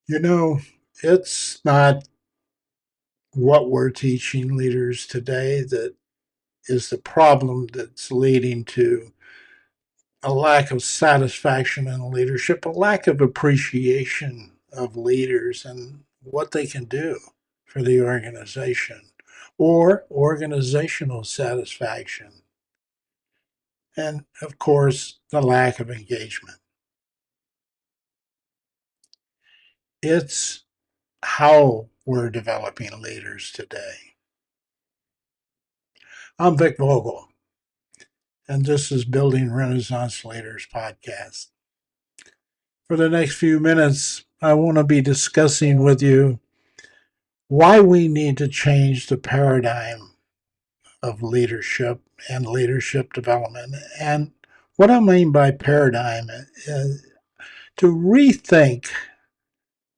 You know, it's not what we're teaching leaders today that is the problem that's leading to a lack of satisfaction in leadership, a lack of appreciation of leaders and what they can do for the organization, or organizational satisfaction. And of course, the lack of engagement. It's how we're developing leaders today. I'm Vic Vogel, and this is Building Renaissance Leaders podcast. For the next few minutes, I want to be discussing with you why we need to change the paradigm of leadership and leadership development. And what I mean by paradigm is to rethink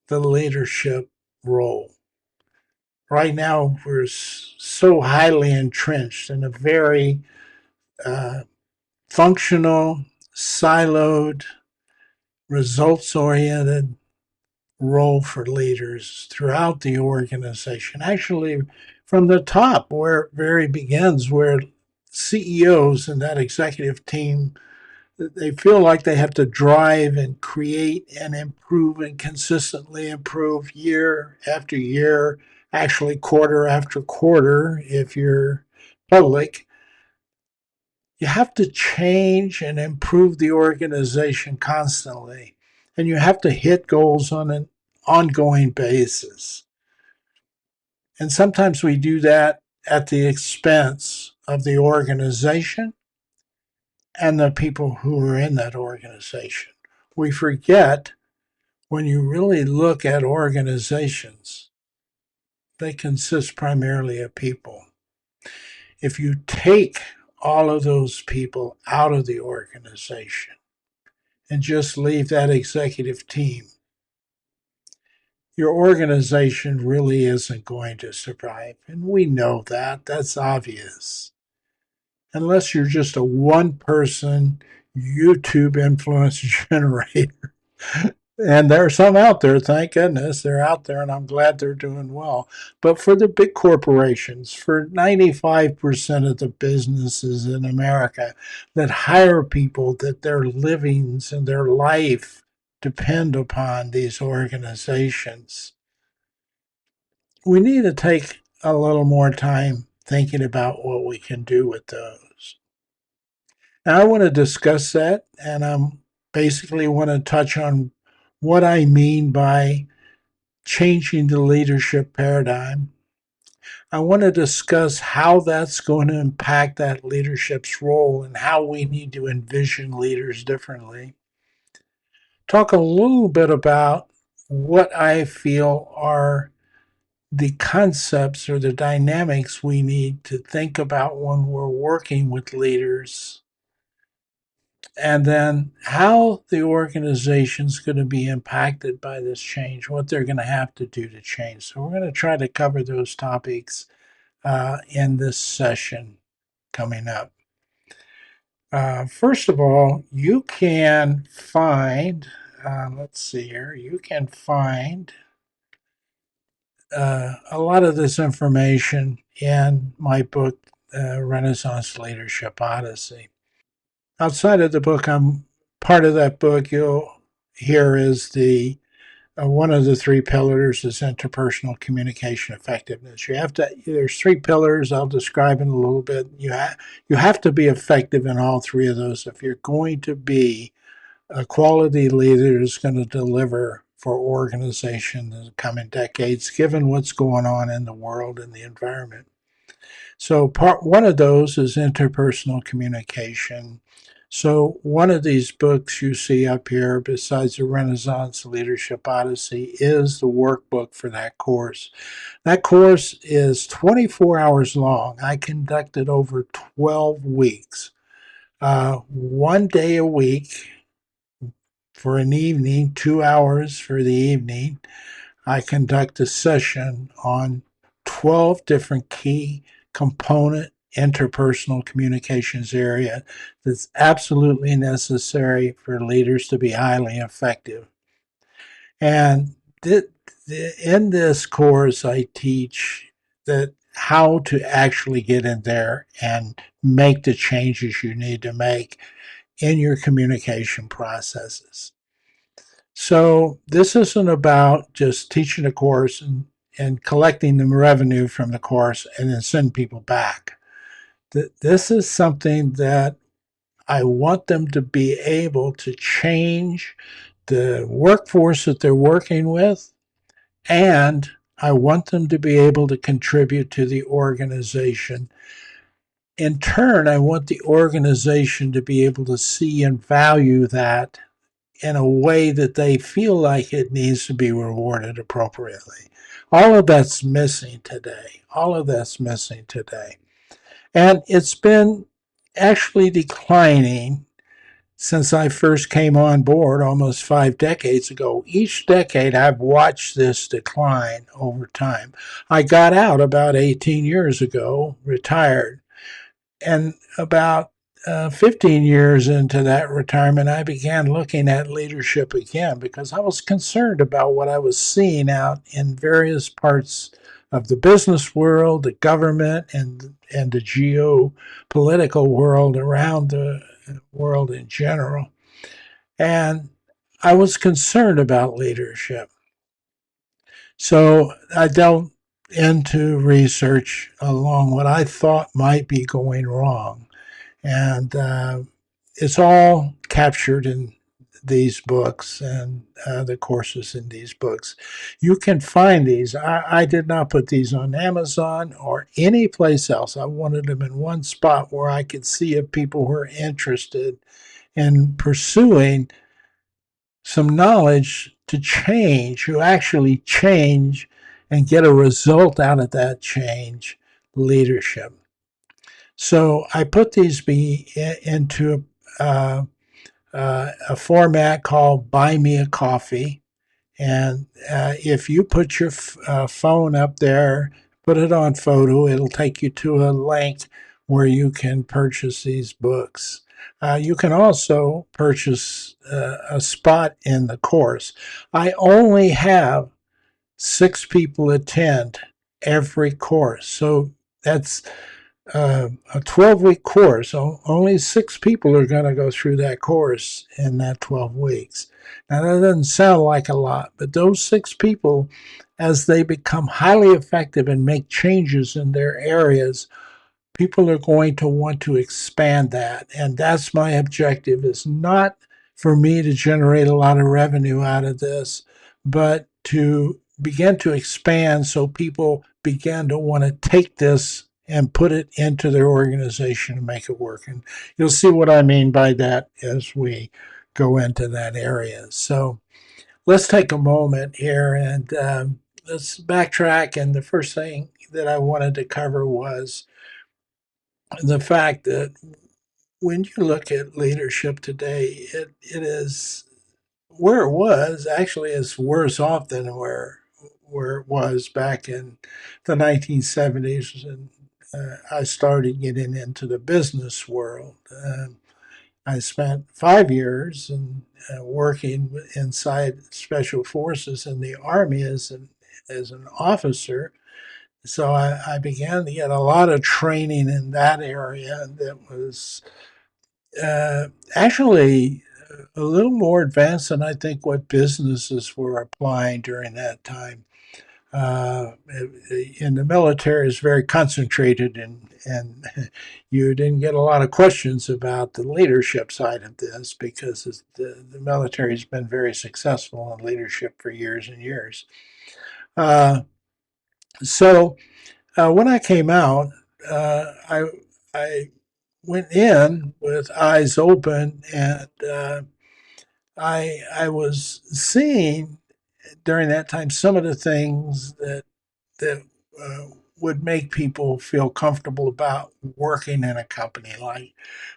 the leadership role. Right now, we're so highly entrenched in a very uh, functional, siloed, results oriented role for leaders throughout the organization. Actually, from the top, where it very begins, where CEOs and that executive team, they feel like they have to drive and create and improve and consistently improve year after year, actually quarter after quarter if you're public. You have to change and improve the organization constantly, and you have to hit goals on an ongoing basis. And sometimes we do that at the expense of the organization and the people who are in that organization. We forget, when you really look at organizations, they consist primarily of people. If you take all of those people out of the organization and just leave that executive team, your organization really isn't going to survive. And we know that. That's obvious. Unless you're just a one person YouTube influence generator. And there are some out there, thank goodness they're out there, and I'm glad they're doing well. But for the big corporations, for 95% of the businesses in America that hire people, that their livings and their life depend upon these organizations, we need to take a little more time thinking about what we can do with those. Now, I want to discuss that, and basically want to touch on what I mean by changing the leadership paradigm. I want to discuss how that's going to impact that leadership's role and how we need to envision leaders differently. Talk a little bit about what I feel are the concepts or the dynamics we need to think about when we're working with leaders, and then how the organization's going to be impacted by this change, what they're going to have to do to change. So, we're going to try to cover those topics in this session coming up. First of all, you can find, let's see here, you can find a lot of this information in my book, Renaissance Leadership Odyssey. Outside of the book, I'm part of that book. You'll hear is the one of the three pillars is interpersonal communication effectiveness. You have to. There's three pillars. I'll describe in a little bit. You have to be effective in all three of those if you're going to be a quality leader that's going to deliver for organization in the coming decades, given what's going on in the world and the environment. So part one of those is interpersonal communication. So one of these books you see up here, besides the Renaissance Leadership Odyssey, is the workbook for that course. That course is 24 hours long. I conducted over 12 weeks, one day a week for an evening, 2 hours for the evening. I conduct a session on 12 different key component interpersonal communications area that's absolutely necessary for leaders to be highly effective. And in this course, I teach that how to actually get in there and make the changes you need to make in your communication processes. So this isn't about just teaching a course and collecting the revenue from the course and then send people back. This is something that I want them to be able to change the workforce that they're working with, and I want them to be able to contribute to the organization. In turn, I want the organization to be able to see and value that in a way that they feel like it needs to be rewarded appropriately. All of that's missing today. All of that's missing today. And it's been actually declining since I first came on board almost 5 decades ago. Each decade, I've watched this decline over time. I got out about 18 years ago, retired, and about 15 years into that retirement, I began looking at leadership again because I was concerned about what I was seeing out in various parts of the business world, the government, and the geopolitical world around the world in general. And I was concerned about leadership. So I delved into research along what I thought might be going wrong. And it's all captured in these books and the courses in these books. You can find these. I did not put these on Amazon or any place else. I wanted them in one spot where I could see if people were interested in pursuing some knowledge to change, who actually change and get a result out of that change, leadership. So I put these into a format called Buy Me a Coffee. And if you put your phone up there, put it on photo, it'll take you to a link where you can purchase these books. You can also purchase a spot in the course. I only have 6 people attend every course. So that's a 12-week course. So only 6 people are going to go through that course in that 12 weeks. Now, that doesn't sound like a lot, but those 6 people, as they become highly effective and make changes in their areas, people are going to want to expand that. And that's my objective, is not for me to generate a lot of revenue out of this, but to begin to expand so people begin to want to take this and put it into their organization and make it work. And you'll see what I mean by that as we go into that area. So let's take a moment here and let's backtrack. And the first thing that I wanted to cover was the fact that when you look at leadership today, it is where it was actually is worse off than where it was back in the 1970s. And I started getting into the business world. I spent 5 years working inside special forces in the Army as an officer. So I began to get a lot of training in that area that was actually a little more advanced than I think what businesses were applying during that time. In the military, is very concentrated, and you didn't get a lot of questions about the leadership side of this because the military has been very successful in leadership for years and years. Uh, so when I came out, I went in with eyes open, and I was seeing during that time some of the things that uh, would make people feel comfortable about working in a company. Like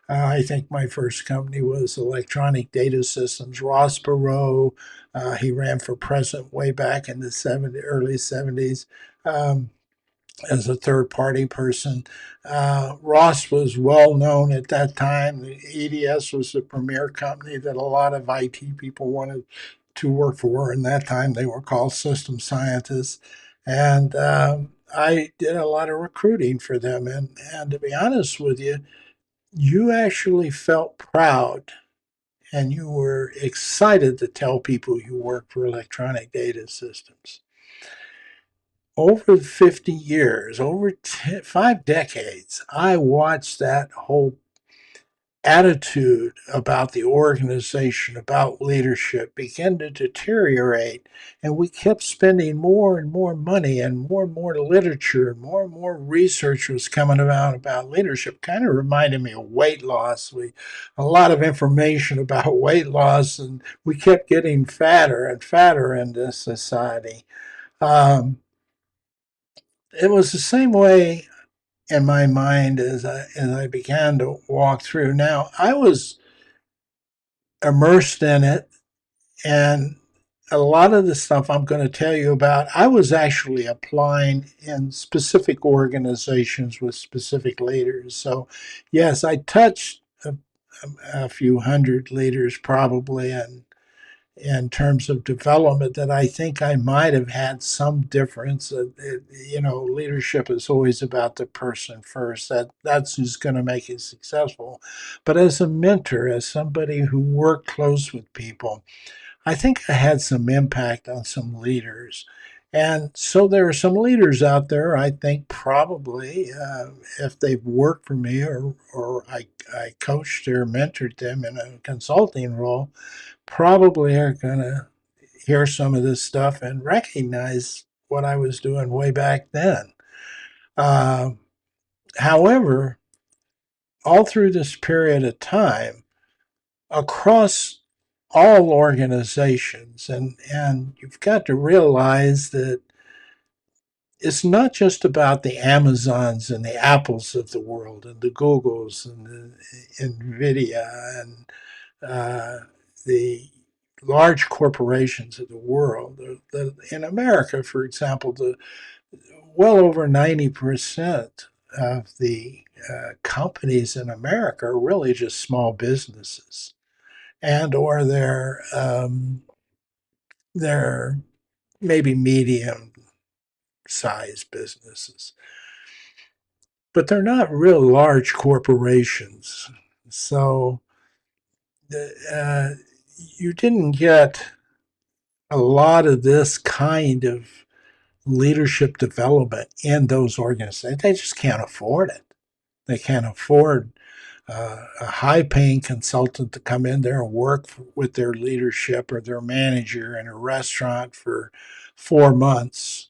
I think my first company was Electronic Data Systems. Ross Perot, he ran for president way back in the early 70s. As a third party person. Ross was well known at that time. The EDS was the premier company that a lot of IT people wanted to work for. And that time they were called system scientists. And I did a lot of recruiting for them. And to be honest with you, you actually felt proud and you were excited to tell people you worked for electronic data systems. Over 50 years, over 5 decades, I watched that whole attitude about the organization, about leadership, begin to deteriorate. And we kept spending more and more money and more literature, and more research was coming about leadership. Kind of reminded me of weight loss. A lot of information about weight loss, and we kept getting fatter and fatter in this society. Um, it was the same way in my mind as I began to walk through. Now, I was immersed in it. And a lot of the stuff I'm going to tell you about, I was actually applying in specific organizations with specific leaders. So, yes, I touched a few hundred leaders probably, and in terms of development that I think I might have had some difference. Leadership is always about the person first. That's who's going to make it successful. But as a mentor, as somebody who worked close with people, I think I had some impact on some leaders. And so there are some leaders out there, I think probably, if they've worked for me or I coached or mentored them in a consulting role, probably are going to hear some of this stuff and recognize what I was doing way back then. Uh, However, all through this period of time, across all organizations, and you've got to realize that it's not just about the Amazons and the Apples of the world and the Googles and the Nvidia and the large corporations of the world. In America, for example, well over 90% of the companies in America are really just small businesses, and or they're maybe medium sized businesses, but they're not real large corporations. So uh, you didn't get a lot of this kind of leadership development in those organizations. They just can't afford it. They can't afford a high paying consultant to come in there and work with their leadership or their manager in a restaurant for 4 months,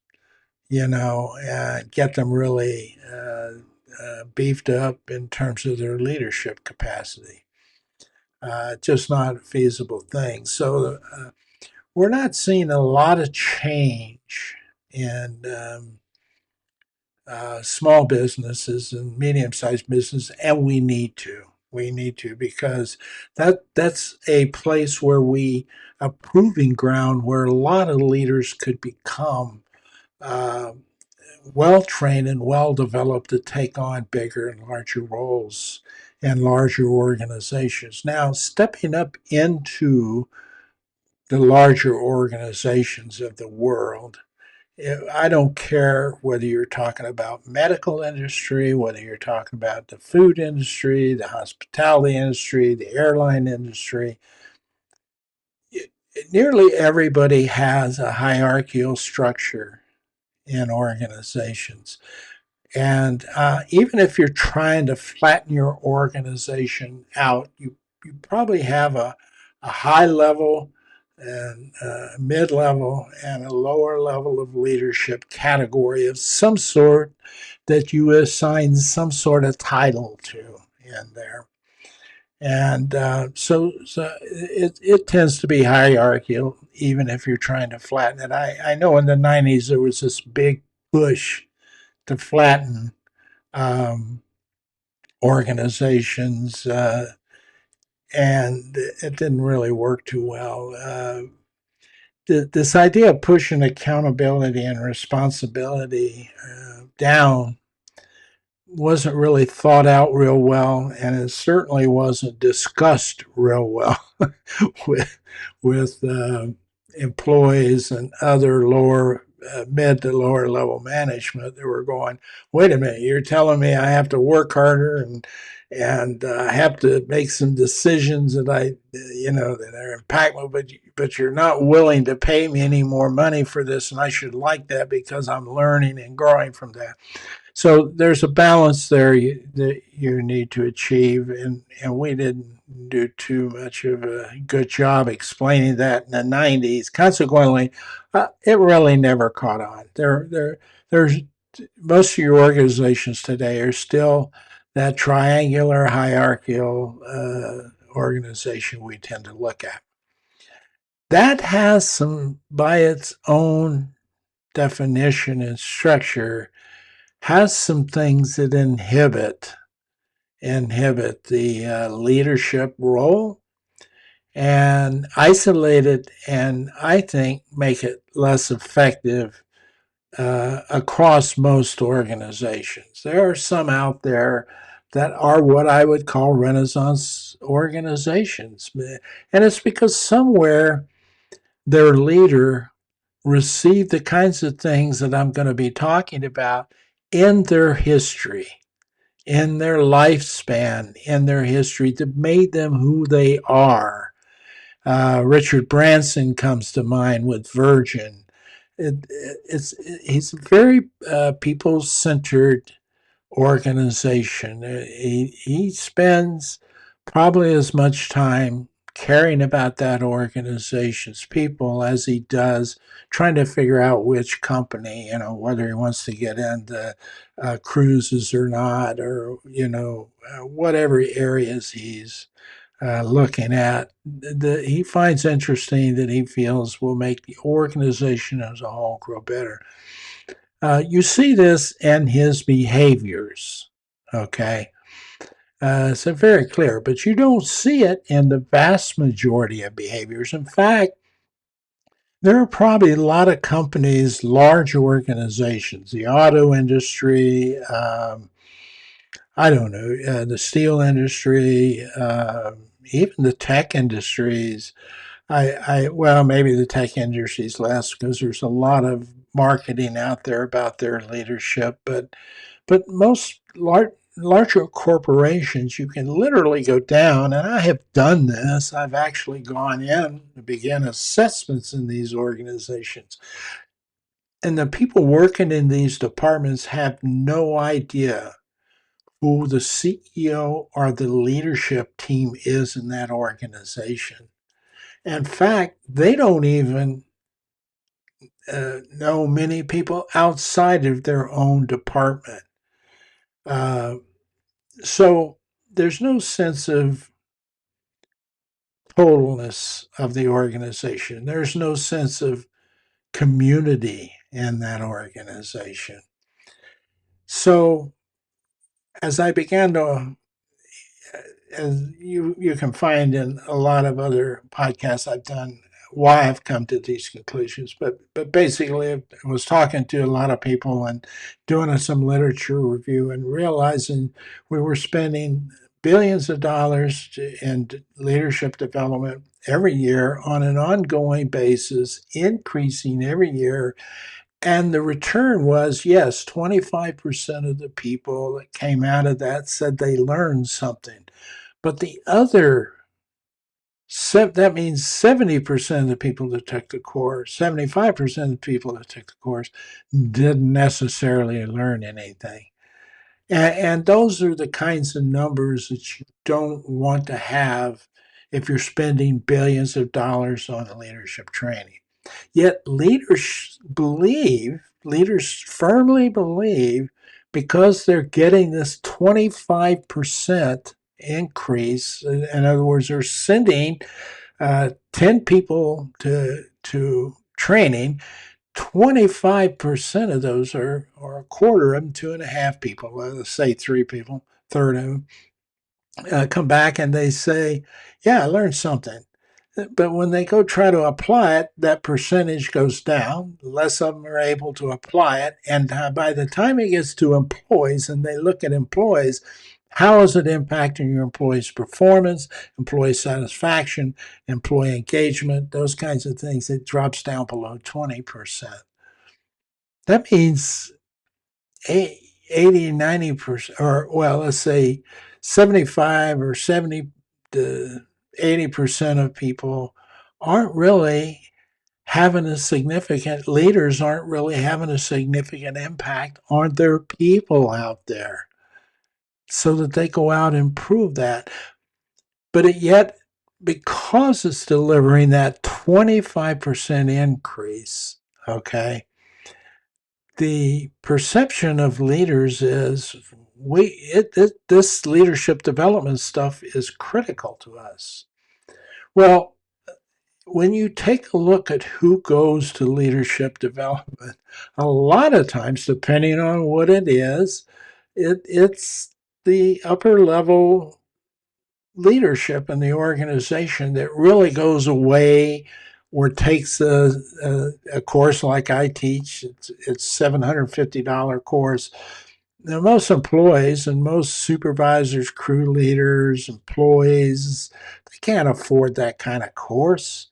and get them really beefed up in terms of their leadership capacity. Just not a feasible thing. So we're not seeing a lot of change in small businesses and medium-sized businesses, and we need to. We need to, because that's a place where a proving ground where a lot of leaders could become uh, well trained and well developed to take on bigger and larger roles and larger organizations. Now, stepping up into the larger organizations of the world, I don't care whether you're talking about medical industry, whether you're talking about the food industry, the hospitality industry, the airline industry. Nearly everybody has a hierarchical structure in organizations. And even if you're trying to flatten your organization out, you probably have a high level and mid level and a lower level of leadership category of some sort that you assign some sort of title to in there. And so it tends to be hierarchical, even if you're trying to flatten it. I know in the 90s there was this big push to flatten um, organizations, and it didn't really work too well. This idea of pushing accountability and responsibility down wasn't really thought out real well, and it certainly wasn't discussed real well with with employees and other lower, mid to lower level management that were going, wait a minute, you're telling me I have to work harder and have to make some decisions that that are impactful, but you're not willing to pay me any more money for this, and I should like that because I'm learning and growing from that. So there's a balance there that you need to achieve, and we didn't do too much of a good job explaining that in the 90s. Consequently, it really never caught on. There's most of your organizations today are still that triangular hierarchical organization we tend to look at. That has some, by its own definition and structure, has some things that inhibit the leadership role and isolate it, and I think make it less effective across most organizations. There are some out there that are what I would call Renaissance organizations, and it's because somewhere their leader received the kinds of things that I'm going to be talking about in their history, in their lifespan, in their history that made them who they are. Richard Branson comes to mind with Virgin. He's a very people-centered organization. He spends probably as much time caring about that organization's people as he does trying to figure out which company, whether he wants to get into cruises or not, or, whatever areas he's looking at. He finds interesting that he feels will make the organization as a whole grow better. You see this in his behaviors, okay? So very clear, but you don't see it in the vast majority of behaviors. In fact, there are probably a lot of companies, large organizations, the auto industry, I don't know, the steel industry, even the tech industries. Well, maybe the tech industry is less because there's a lot of marketing out there about their leadership, but most larger corporations, you can literally go down, and I have done this. I've actually gone in to begin assessments in these organizations. And the people working in these departments have no idea who the CEO or the leadership team is in that organization. In fact, they don't even know many people outside of their own department. Uh, so there's no sense of totalness of the organization. There's no sense of community in that organization. So as I began to, as you can find in a lot of other podcasts I've done, why I've come to these conclusions. But basically, I was talking to a lot of people and doing some literature review and realizing we were spending billions of dollars in leadership development every year on an ongoing basis, increasing every year. And the return was, yes, 25% of the people that came out of that said they learned something. But the other, that means 70% of the people that took the course, 75% of the people that took the course didn't necessarily learn anything. And those are the kinds of numbers that you don't want to have if you're spending billions of dollars on leadership training. Yet leaders firmly believe, because they're getting this 25% increase, in other words, they're sending 10 people to training, 25% of those or a quarter of them, 2.5 people, let's say 3 people, third of them, come back and they say, yeah, I learned something. But when they go try to apply it, that percentage goes down. Less of them are able to apply it. And by the time it gets to employees and they look at employees, How is it impacting your employees' performance, employee satisfaction, employee engagement, those kinds of things? It drops down below 20%. That means 80, 90%, or well, let's say 75 or 70 to 80% of people aren't really having a significant, leaders aren't really having a significant impact on their people out there so that they go out and prove that. But yet, because it's delivering that 25% increase, okay, the perception of leaders is this leadership development stuff is critical to us. Well, when you take a look at who goes to leadership development, a lot of times, depending on what it is, it's the upper level leadership in the organization that really goes away or takes a course like I teach. It's $750 course. Now, most employees and most supervisors, crew leaders, employees, they can't afford that kind of course.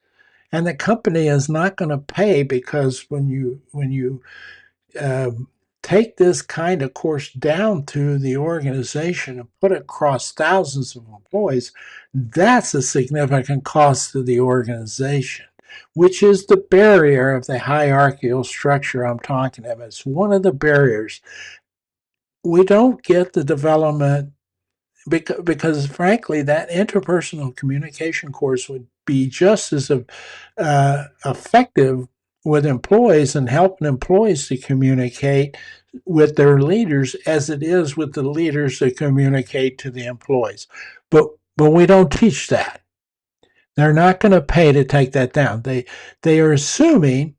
And the company is not going to pay, because when you take this kind of course down to the organization and put it across thousands of employees, that's a significant cost to the organization, which is the barrier of the hierarchical structure I'm talking about. It's one of the barriers. We don't get the development because frankly, that interpersonal communication course would be just as effective with employees and helping employees to communicate with their leaders as it is with the leaders that communicate to the employees. But we don't teach that. They're not going to pay to take that down. They are assuming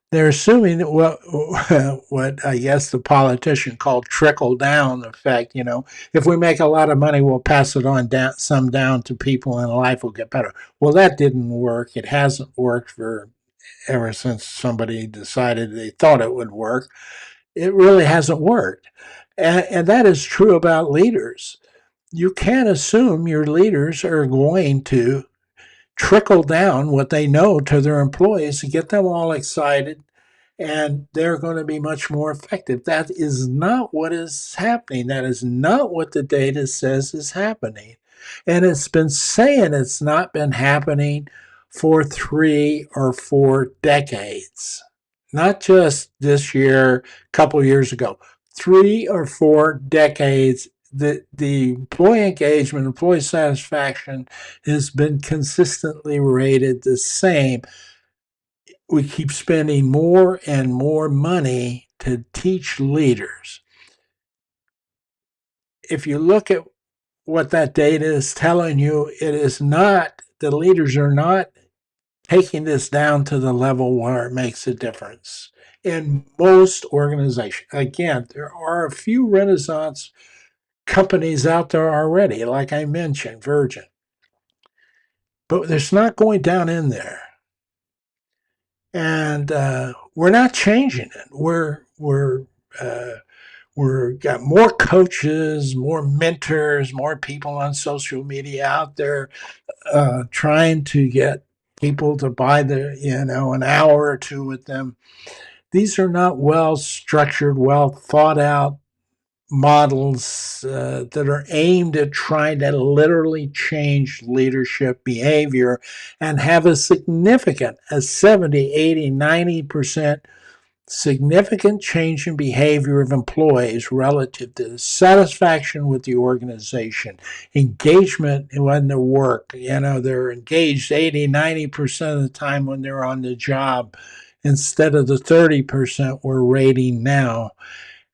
that what I guess the politician called trickle down effect. If we make a lot of money, we'll pass it on down to people, and life will get better. Well, that didn't work. It hasn't worked for ever since somebody decided they thought it would work. It really hasn't worked, and that is true about leaders. You can't assume your leaders are going to trickle down what they know to their employees and get them all excited, and they're going to be much more effective. That is not what is happening. That is not what the data says is happening. And it's been saying it's not been happening for 3 or 4 decades. Not just this year, a couple years ago. 3 or 4 decades. The employee engagement, employee satisfaction has been consistently rated the same. We keep spending more and more money to teach leaders. If you look at what that data is telling you, it is not, the leaders are not taking this down to the level where it makes a difference in most organizations. Again, there are a few Renaissance companies out there already, like I mentioned, Virgin, but there's not going down in there. And we're not changing it. We're got more coaches, more mentors, more people on social media out there trying to get people to buy an hour or two with them. These are not well structured, well thought out models that are aimed at trying to literally change leadership behavior and have a 70, 80, 90% significant change in behavior of employees relative to satisfaction with the organization, engagement in their work. They're engaged 80, 90% of the time when they're on the job instead of the 30% we're rating now.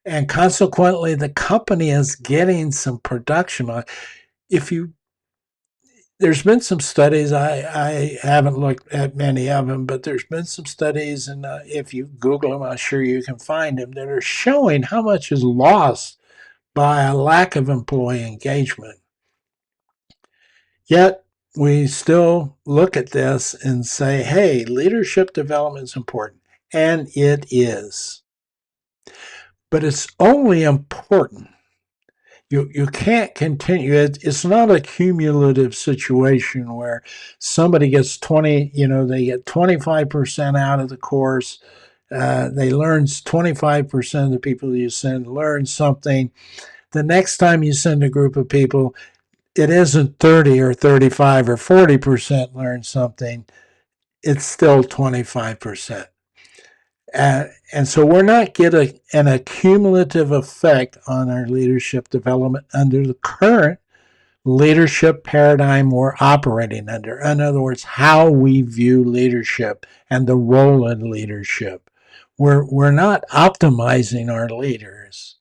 And consequently, the company is getting some production on. There's been some studies. I haven't looked at many of them, but there's been some studies, and if you Google them, I'm sure you can find them, that are showing how much is lost by a lack of employee engagement. Yet we still look at this and say, hey, leadership development is important. And it is. But it's only important You can't continue. It's not a cumulative situation where somebody gets 20, they get 25% out of the course. They learn 25% of the people you send learn something. The next time you send a group of people, it isn't 30 or 35 or 40% learn something. It's still 25%. And so we're not getting an accumulative effect on our leadership development under the current leadership paradigm we're operating under. In other words, how we view leadership and the role in leadership. We're not optimizing our leaders.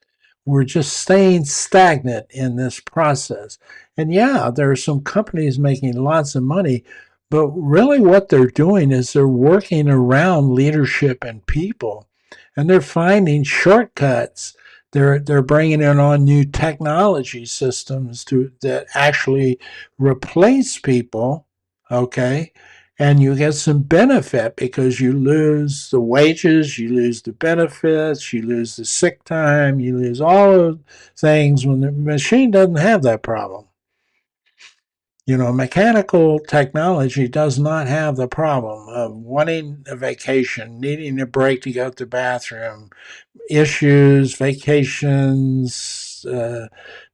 We're just staying stagnant in this process. And yeah, there are some companies making lots of money, but really what they're doing is they're working around leadership and people, and they're finding shortcuts. They're bringing in on new technology systems that actually replace people, okay? And you get some benefit because you lose the wages, you lose the benefits, you lose the sick time, you lose all of things when the machine doesn't have that problem. Mechanical technology does not have the problem of wanting a vacation, needing a break to go to the bathroom, issues, vacations.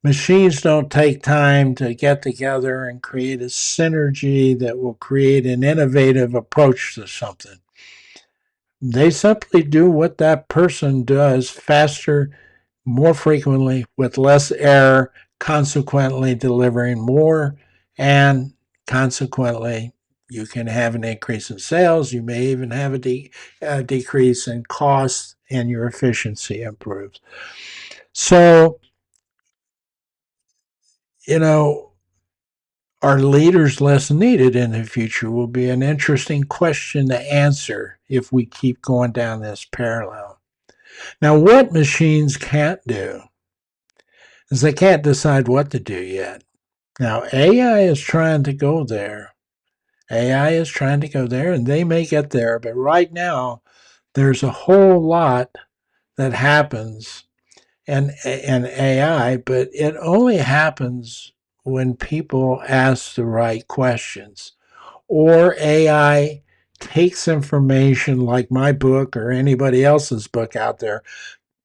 Machines don't take time to get together and create a synergy that will create an innovative approach to something. They simply do what that person does faster, more frequently, with less error, consequently delivering more, and consequently, you can have an increase in sales. You may even have a decrease in cost, and your efficiency improves. So, you know, are leaders less needed in the future will be an interesting question to answer if we keep going down this parallel. Now, what machines can't do is they can't decide what to do yet. Now, AI is trying to go there. AI is trying to go there, and they may get there, but right now, there's a whole lot that happens in AI, but it only happens when people ask the right questions. Or AI takes information like my book or anybody else's book out there,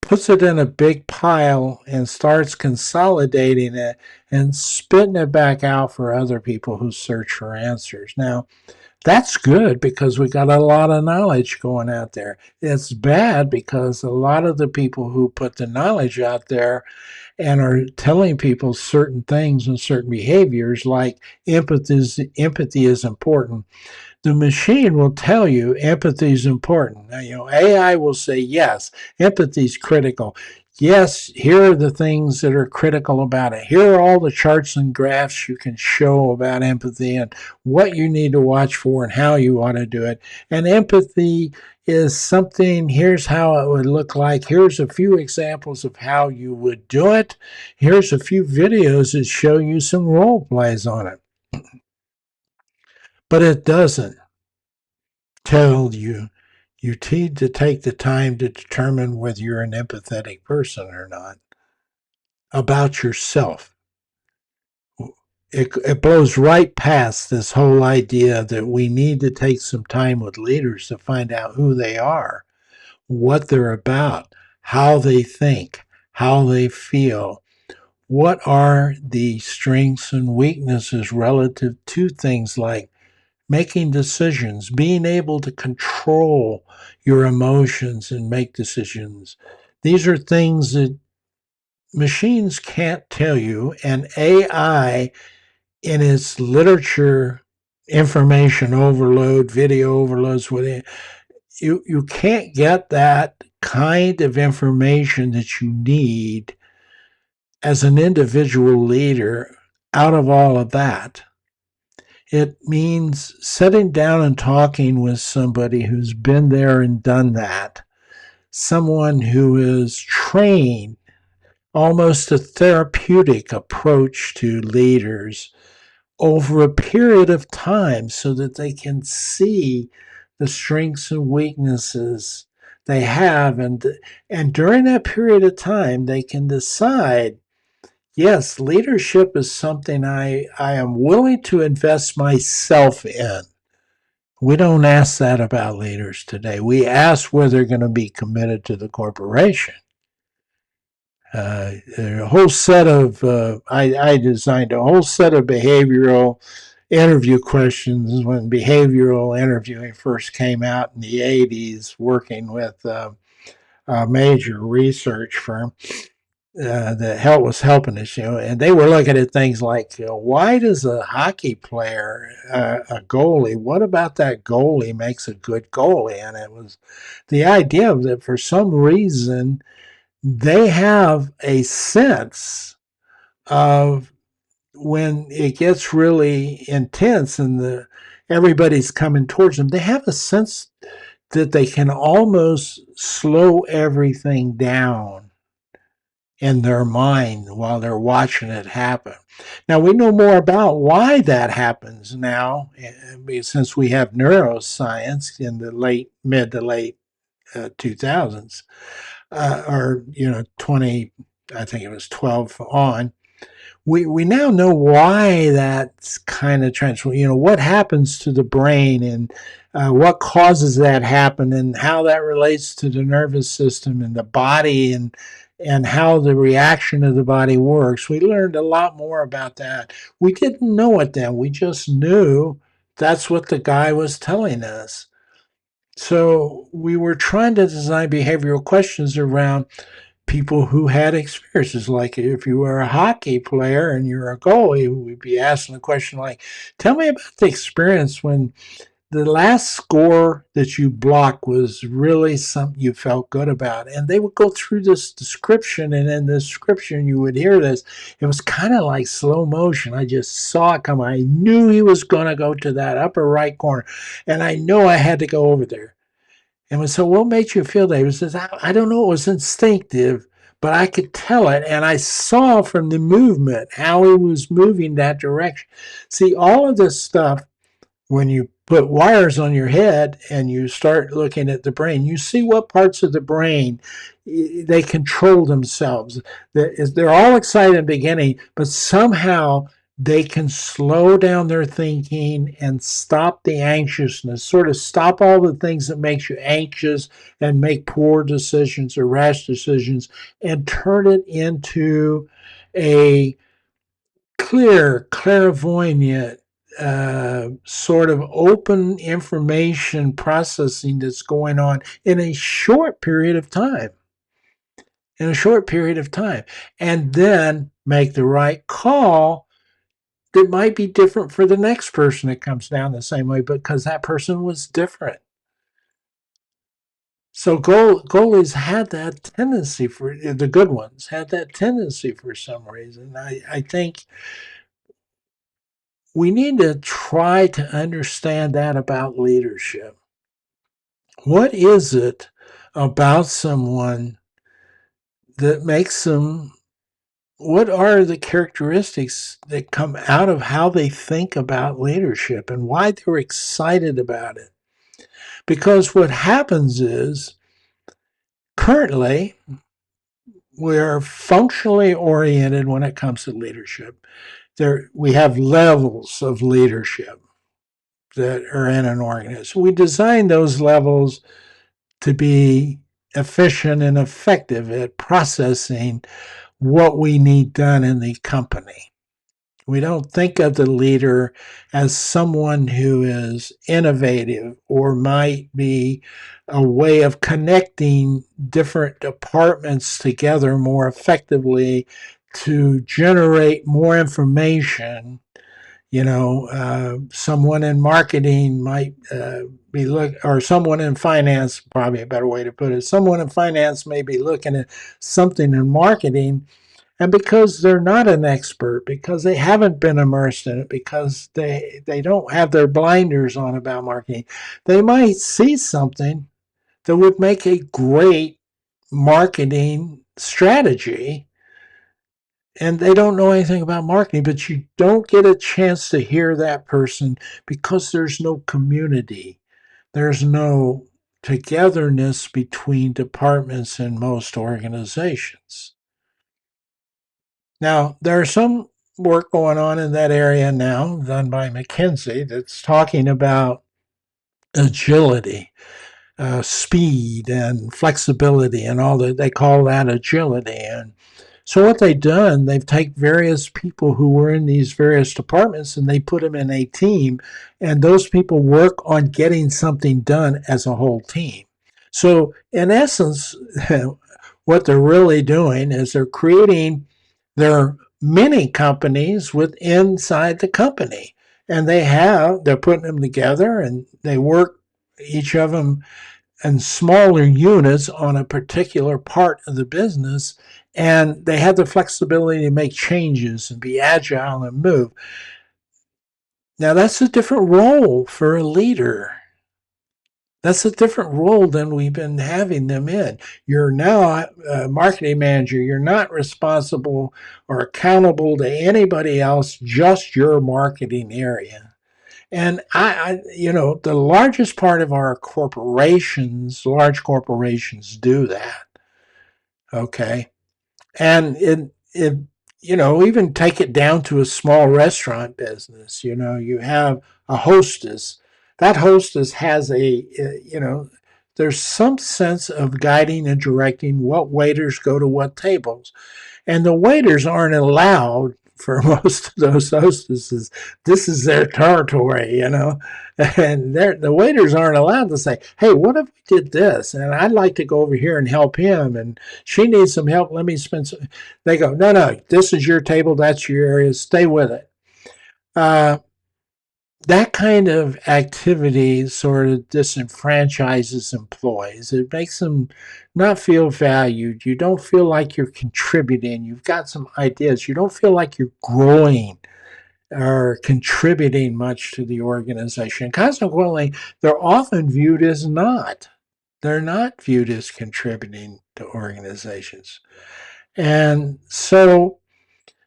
puts it in a big pile and starts consolidating it and spitting it back out for other people who search for answers. Now, that's good because we got a lot of knowledge going out there. It's bad because a lot of the people who put the knowledge out there and are telling people certain things and certain behaviors like empathy is important, the machine will tell you empathy is important. Now, AI will say, yes, empathy is critical. Yes, here are the things that are critical about it. Here are all the charts and graphs you can show about empathy and what you need to watch for and how you want to do it. And empathy is something, here's how it would look like. Here's a few examples of how you would do it. Here's a few videos that show you some role plays on it. But it doesn't tell you need to take the time to determine whether you're an empathetic person or not about yourself. It blows right past this whole idea that we need to take some time with leaders to find out who they are, what they're about, how they think, how they feel. What are the strengths and weaknesses relative to things like making decisions, being able to control your emotions and make decisions? These are things that machines can't tell you, and AI, in its literature, information overload, video overloads, you can't get that kind of information that you need as an individual leader out of all of that. It means sitting down and talking with somebody who's been there and done that, someone who is trained, almost a therapeutic approach to leaders over a period of time so that they can see the strengths and weaknesses they have. And during that period of time, they can decide, Yes, leadership is something I am willing to invest myself in. We don't ask that about leaders today. We ask whether they're going to be committed to the corporation. A whole set of, I designed a whole set of behavioral interview questions when behavioral interviewing first came out in the 80s, working with a major research firm that was helping us, and they were looking at things like, why does a hockey player, a goalie, what about that goalie makes a good goalie? And it was the idea of that for some reason they have a sense of when it gets really intense and everybody's coming towards them, they have a sense that they can almost slow everything down in their mind while they're watching it happen. Now, we know more about why that happens now, since we have neuroscience in the mid to late 2000s, or, 20, I think it was 12 on. We now know why that's kind of transformed. What happens to the brain and what causes that happen and how that relates to the nervous system and the body and how the reaction of the body works. We learned a lot more about that. We didn't know it then. We just knew that's what the guy was telling us. So we were trying to design behavioral questions around people who had experiences. Like if you were a hockey player and you're a goalie, we'd be asking a question like, tell me about the experience when the last score that you blocked was really something you felt good about. And they would go through this description, and in the description you would hear this. It was kind of like slow motion. I just saw it come. I knew he was going to go to that upper right corner, and I know I had to go over there. And so, what made you feel that? He says, I don't know. It was instinctive, but I could tell it. And I saw from the movement how he was moving that direction. See, all of this stuff, when you put wires on your head and you start looking at the brain, you see what parts of the brain they control themselves. They're all excited in the beginning, but somehow they can slow down their thinking and stop the anxiousness, sort of stop all the things that makes you anxious and make poor decisions or rash decisions, and turn it into a clear, clairvoyant, sort of open information processing that's going on in a short period of time. In a short period of time. And then make the right call that might be different for the next person that comes down the same way because that person was different. So goalies had that tendency for the good ones had that tendency for some reason. I think we need to try to understand that about leadership. What is it about someone that makes them, what are the characteristics that come out of how they think about leadership and why they're excited about it? Because what happens is currently we're functionally oriented when it comes to leadership. We have levels of leadership that are in an organism. We design those levels to be efficient and effective at processing what we need done in the company. We don't think of the leader as someone who is innovative or might be a way of connecting different departments together more effectively to generate more information. Someone in marketing might or someone in finance, probably a better way to put it. Someone in finance may be looking at something in marketing, and because they're not an expert, because they haven't been immersed in it, because they don't have their blinders on about marketing, they might see something that would make a great marketing strategy, and they don't know anything about marketing, but you don't get a chance to hear that person because there's no community. There's no togetherness between departments in most organizations. Now, there's some work going on in that area now, done by McKinsey, that's talking about agility, speed, and flexibility, and all that. They call that agility. And so, what they've done, they've taken various people who were in these various departments and they put them in a team, and those people work on getting something done as a whole team. So, in essence, what they're really doing is they're creating their mini companies with inside the company. And they're putting them together and they work each of them in smaller units on a particular part of the business. And they have the flexibility to make changes and be agile and move. Now, that's a different role for a leader. That's a different role than we've been having them in. You're now a marketing manager. You're not responsible or accountable to anybody else, just your marketing area. And the largest part of our corporations, large corporations do that. Okay. And even take it down to a small restaurant business. You have a hostess. That hostess has there's some sense of guiding and directing what waiters go to what tables. And the waiters aren't allowed for most of those hostesses. This is their territory. And the waiters aren't allowed to say, "Hey, what if we did this? And I'd like to go over here and help him. And she needs some help. Let me spend some." They go, "No, no, this is your table. That's your area. Stay with it." Uh, that kind of activity sort of disenfranchises employees. It makes them not feel valued. You don't feel like you're contributing. You've got some ideas. You don't feel like you're growing or contributing much to the organization. Consequently, they're often viewed as not. They're not viewed as contributing to organizations. And so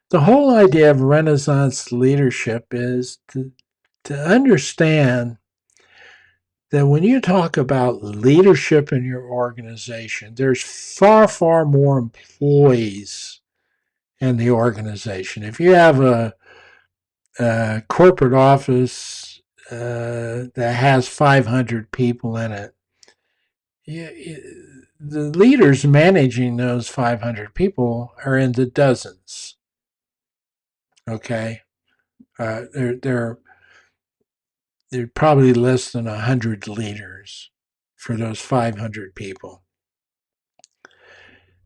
the whole idea of Renaissance leadership is to understand that when you talk about leadership in your organization, there's far, far more employees in the organization. If you have a corporate office that has 500 people in it, the leaders managing those 500 people are in the dozens. Okay, they're probably less than 100 leaders for those 500 people.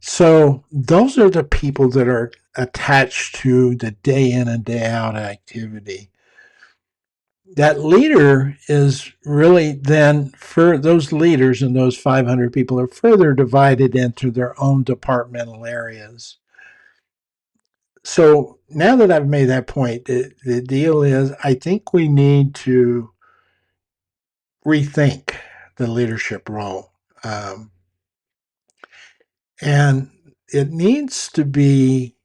So those are the people that are attached to the day in and day out activity. That leader is really then, for those leaders and those 500 people are further divided into their own departmental areas. So now that I've made that point, the deal is I think we need to rethink the leadership role. And it needs to be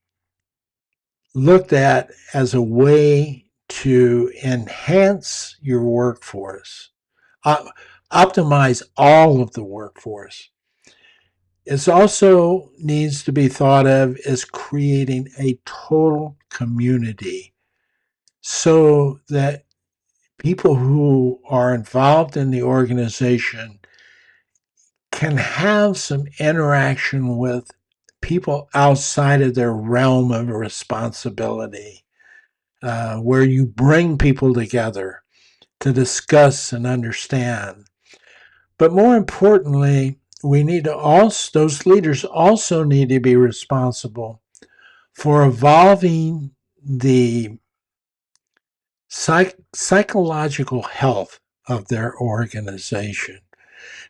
looked at as a way to enhance your workforce, optimize all of the workforce. It also needs to be thought of as creating a total community so that people who are involved in the organization can have some interaction with people outside of their realm of responsibility, where you bring people together to discuss and understand. But more importantly, we need to also, those leaders also need to be responsible for evolving the psychological health of their organization.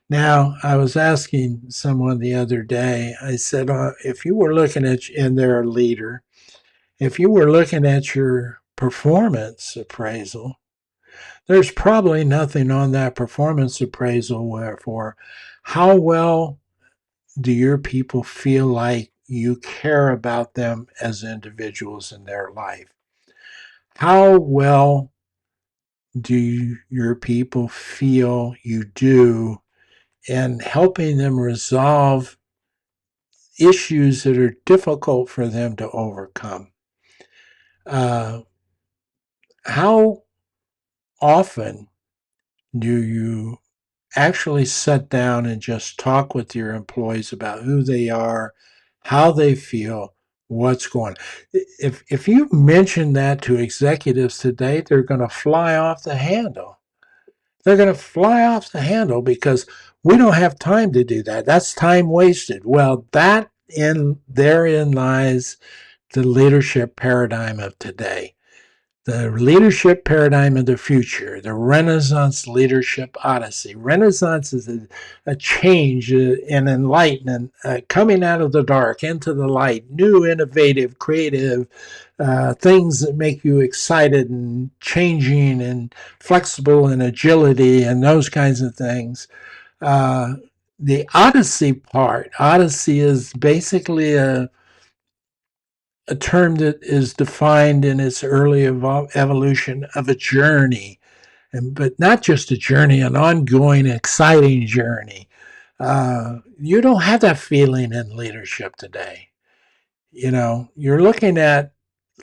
Now, I was asking someone the other day, I said, if you were looking at, and they're a leader, if you were looking at your performance appraisal, there's probably nothing on that performance appraisal where for how well do your people feel like you care about them as individuals in their life? How well do your people feel you do in helping them resolve issues that are difficult for them to overcome. Uh, how often do you actually sit down and just talk with your employees about who they are, how they feel, what's going on? If you mention that to executives today, they're going to fly off the handle. They're going to fly off the handle because we don't have time to do that. That's time wasted. Well, therein lies the leadership paradigm of today. The leadership paradigm of the future, the Renaissance Leadership Odyssey. Renaissance is a change, an enlightenment, coming out of the dark into the light, new, innovative, creative things that make you excited and changing and flexible and agility and those kinds of things. Uh, the Odyssey is basically a term that is defined in its early evolution of a journey, but not just a journey, an ongoing, exciting journey. You don't have that feeling in leadership today. You're looking at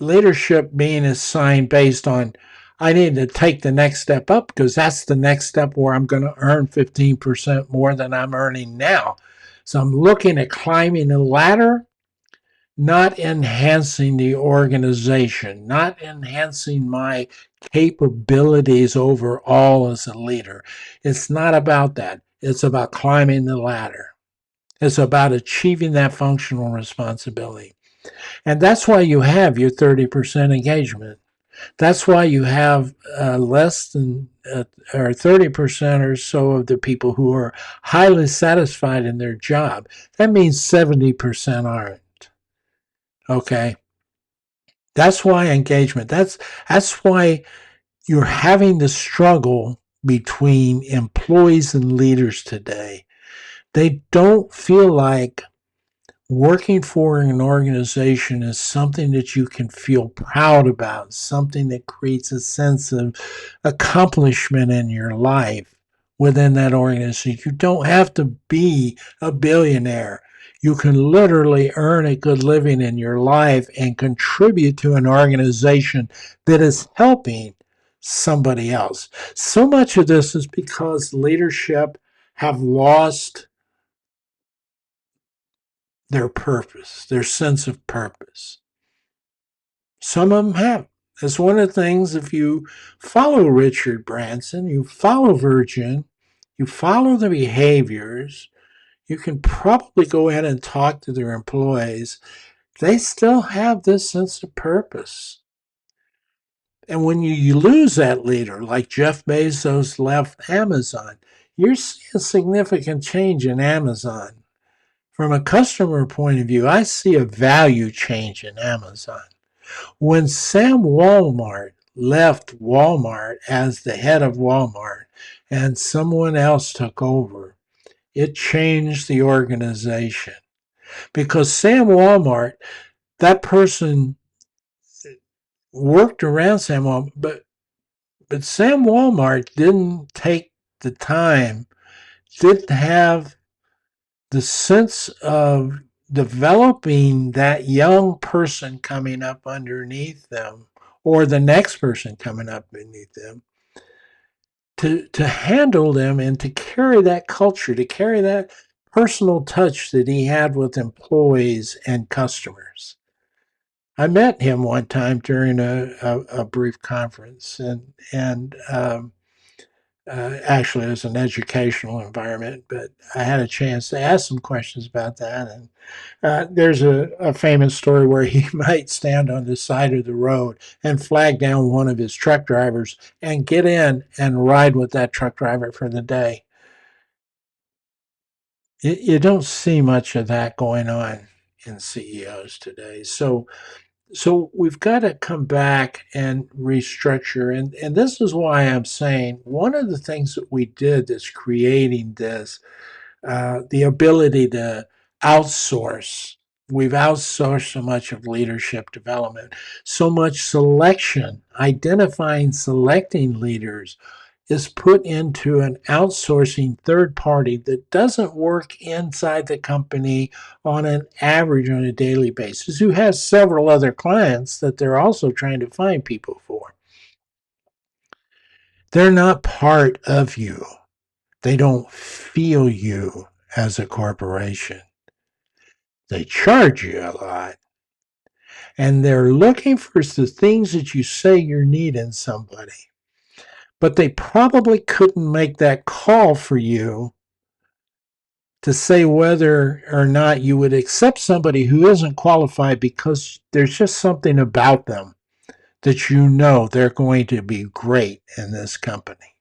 leadership being assigned based on, I need to take the next step up because that's the next step where I'm going to earn 15% more than I'm earning now. So I'm looking at climbing the ladder, not enhancing the organization, not enhancing my capabilities overall as a leader. It's not about that. It's about climbing the ladder. It's about achieving that functional responsibility. And that's why you have your 30% engagement. That's why you have less than or 30% or so of the people who are highly satisfied in their job. That means 70% aren't. Okay. That's why engagement. That's why you're having the struggle between employees and leaders today. They don't feel like working for an organization is something that you can feel proud about, something that creates a sense of accomplishment in your life within that organization. You don't have to be a billionaire. You can literally earn a good living in your life and contribute to an organization that is helping somebody else. So much of this is because leadership have lost their purpose, their sense of purpose. Some of them have. That's one of the things, if you follow Richard Branson, you follow Virgin, you follow the behaviors, you can probably go ahead and talk to their employees. They still have this sense of purpose. And when you lose that leader, like Jeff Bezos left Amazon, you're seeing a significant change in Amazon. From a customer point of view, I see a value change in Amazon. When Sam Walmart left Walmart as the head of Walmart and someone else took over, it changed the organization. Because Sam Walmart, that person worked around Sam Walmart, but Sam Walmart didn't take the time, didn't have the sense of developing that young person coming up underneath them or the next person coming up beneath them to handle them and to carry that culture, to carry that personal touch that he had with employees and customers. I met him one time during a brief conference, and actually, it was an educational environment, but I had a chance to ask some questions about that. And there's a famous story where he might stand on the side of the road and flag down one of his truck drivers and get in and ride with that truck driver for the day. You don't see much of that going on in CEOs today. So we've got to come back and restructure. And this is why I'm saying one of the things that we did that's creating this, the ability to outsource. We've outsourced so much of leadership development, so much selection, identifying, selecting leaders, is put into an outsourcing third party that doesn't work inside the company on an average on a daily basis, who has several other clients that they're also trying to find people for. They're not part of you. They don't feel you as a corporation. They charge you a lot. And they're looking for the things that you say you need in somebody. But they probably couldn't make that call for you to say whether or not you would accept somebody who isn't qualified, because there's just something about them that you know they're going to be great in this company.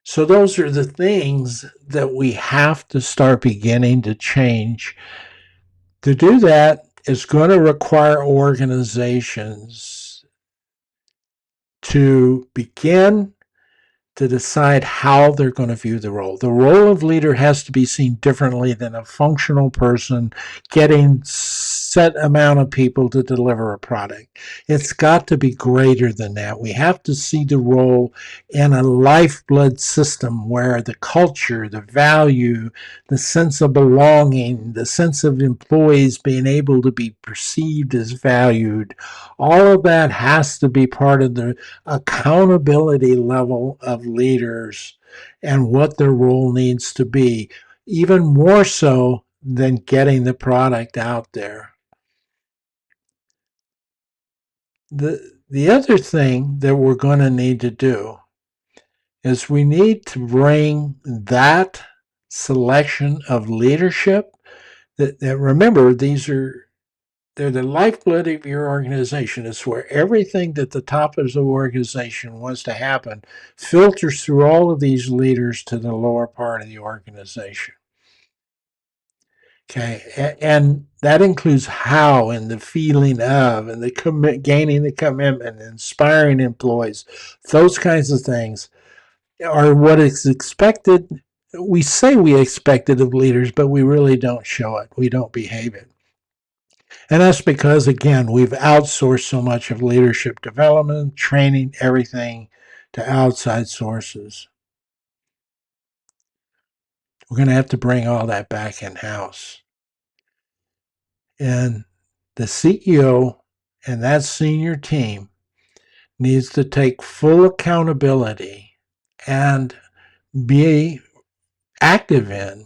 So those are the things that we have to start beginning to change. To do that is going to require organizations to begin to decide how they're going to view the role. The role of leader has to be seen differently than a functional person getting set amount of people to deliver a product. It's got to be greater than that. We have to see the role in a lifeblood system where the culture, the value, the sense of belonging, the sense of employees being able to be perceived as valued, all of that has to be part of the accountability level of leaders and what their role needs to be, even more so than getting the product out there. The other thing that we're going to need to do is we need to bring that selection of leadership that remember, they're the lifeblood of your organization. It's where everything that the top of the organization wants to happen filters through all of these leaders to the lower part of the organization. Okay, and that includes how and the feeling of and the gaining the commitment, inspiring employees. Those kinds of things are what is expected. We say we expect it of leaders, but we really don't show it. We don't behave it. And that's because, again, we've outsourced so much of leadership development, training, everything to outside sources. We're going to have to bring all that back in-house. And the CEO and that senior team needs to take full accountability and be active in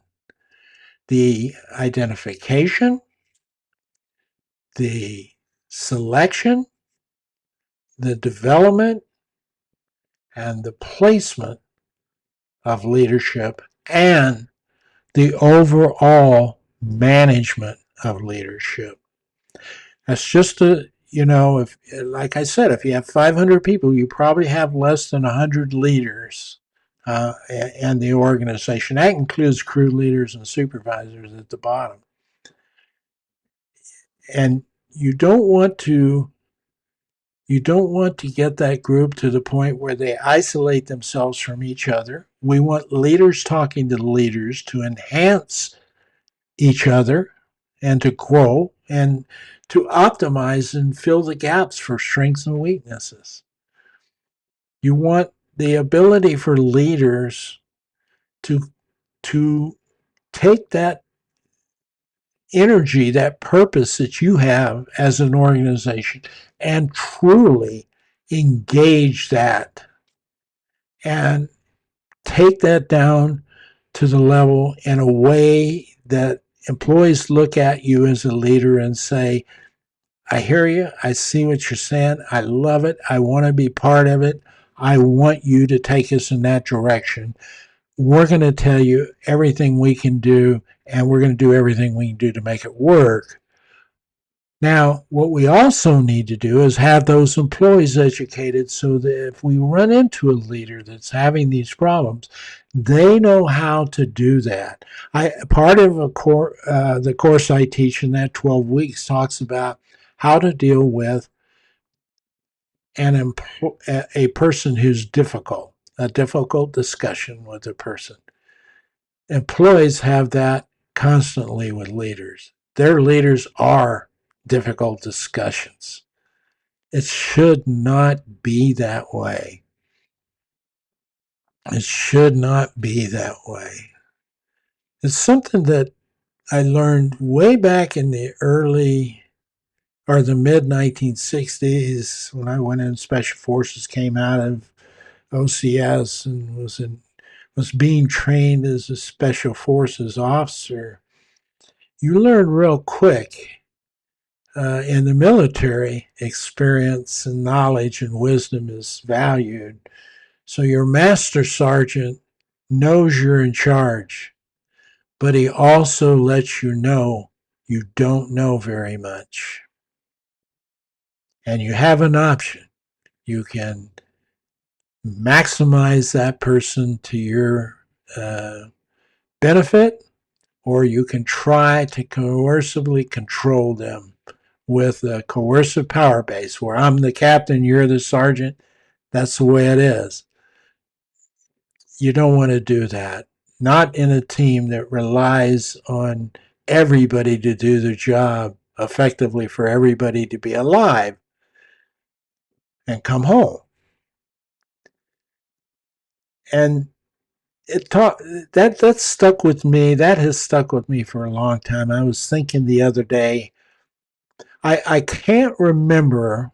the identification, the selection, the development, and the placement of leadership and the overall management of leadership. That's just if, like I said, if you have 500 people, you probably have less than 100 leaders in the organization. That includes crew leaders and supervisors at the bottom. And you don't want to get that group to the point where they isolate themselves from each other. We want leaders talking to leaders to enhance each other and to grow and to optimize and fill the gaps for strengths and weaknesses. You want the ability for leaders to take that energy, that purpose that you have as an organization, and truly engage that and take that down to the level in a way that employees look at you as a leader and say, I hear you. I see what you're saying. I love it. I want to be part of it. I want you to take us in that direction. We're going to tell you everything we can do, and we're going to do everything we can do to make it work. Now, what we also need to do is have those employees educated so that if we run into a leader that's having these problems, they know how to do that. Part of the course I teach in that 12 weeks talks about how to deal with a person who's difficult, a difficult discussion with a person. Employees have that constantly with leaders. Their leaders are difficult discussions. It should not be that way. It should not be that way. It's something that I learned way back in the early or the mid 1960s when I went in Special Forces, came out of OCS and was being trained as a Special Forces officer. You learn real quick in the military, experience and knowledge and wisdom is valued. So your master sergeant knows you're in charge, but he also lets you know you don't know very much. And you have an option. You can maximize that person to your benefit, or you can try to coercively control them with a coercive power base where I'm the captain, you're the sergeant. That's the way it is. You don't want to do that. Not in a team that relies on everybody to do their job effectively for everybody to be alive and come home. And it taught that stuck with me. That has stuck with me for a long time. I was thinking the other day, I can't remember.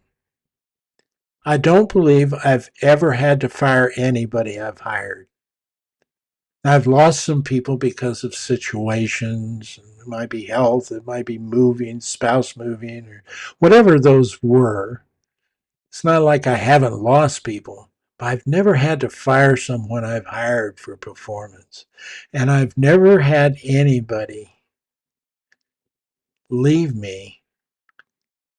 I don't believe I've ever had to fire anybody I've hired. I've lost some people because of situations. It might be health, it might be moving, spouse moving, or whatever those were. It's not like I haven't lost people, but I've never had to fire someone I've hired for performance. And I've never had anybody leave me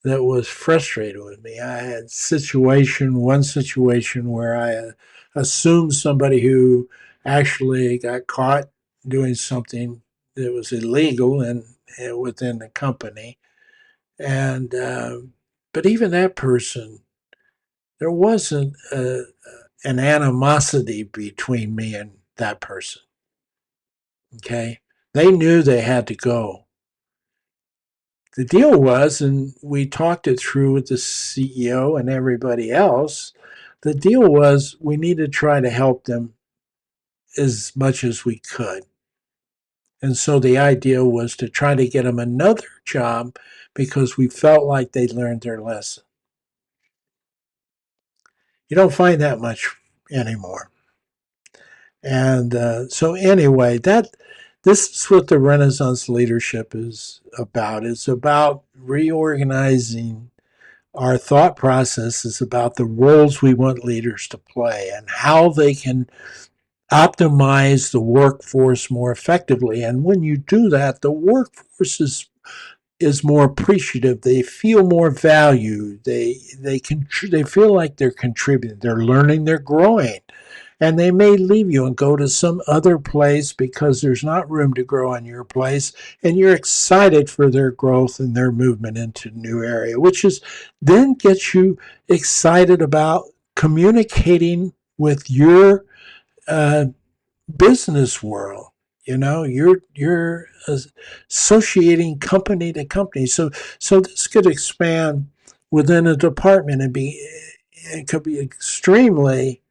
that was frustrated with me. I had one situation where I assumed somebody who actually got caught doing something that was illegal and within the company. And but even that person, there wasn't an animosity between me and that person. Okay, they knew they had to go. The deal was, and we talked it through with the CEO and everybody else, the deal was we needed to try to help them as much as we could. And so the idea was to try to get them another job because we felt like they learned their lesson. You don't find that much anymore. And so anyway, this is what the Renaissance leadership is about. It's about reorganizing our thought process is about the roles we want leaders to play and how they can optimize the workforce more effectively. And when you do that, the workforce is more appreciative. They feel more valued. They feel like they're contributing. They're learning. They're growing. And they may leave you and go to some other place because there's not room to grow in your place. And you're excited for their growth and their movement into a new area, which is then gets you excited about communicating with your uh, business world. You know, you're associating company to company. So this could expand within a department and it could be extremely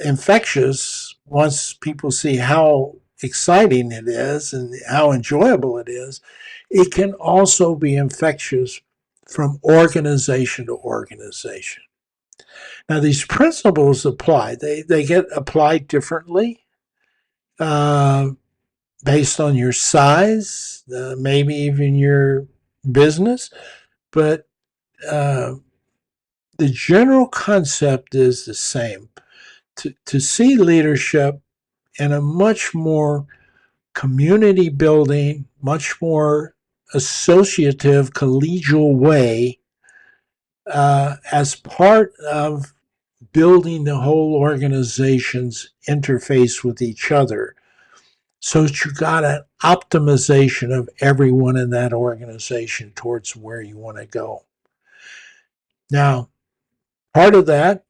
infectious once people see how exciting it is and how enjoyable it is. It can also be infectious from organization to organization. Now, these principles apply. They get applied differently uh, based on your size, maybe even your business, but uh, the general concept is the same. To see leadership in a much more community building, much more associative, collegial way as part of building the whole organization's interface with each other. So that you got an optimization of everyone in that organization towards where you want to go. Now, part of that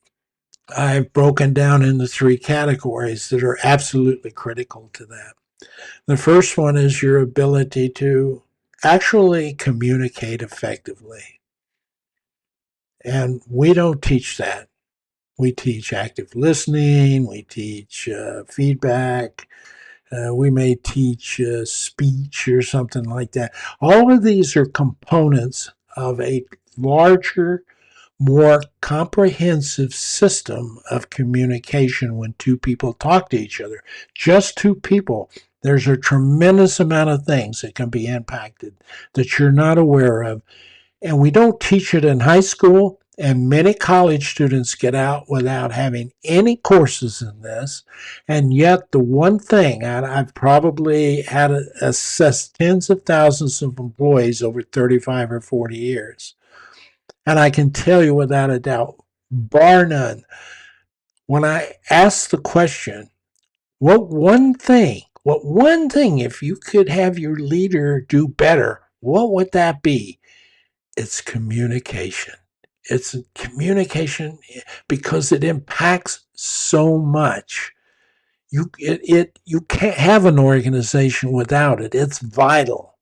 I've broken down into three categories that are absolutely critical to that. The first one is your ability to actually communicate effectively. And we don't teach that. We teach active listening. We teach feedback. We may teach speech or something like that. All of these are components of a larger, more comprehensive system of communication when two people talk to each other. Just two people. There's a tremendous amount of things that can be impacted that you're not aware of. And we don't teach it in high school. And many college students get out without having any courses in this. And yet, the one thing, and I've probably had assessed tens of thousands of employees over 35 or 40 years. And I can tell you without a doubt, bar none, when I ask the question, what one thing, if you could have your leader do better, what would that be? It's communication. It's communication because it impacts so much. You can't have an organization without it. It's vital.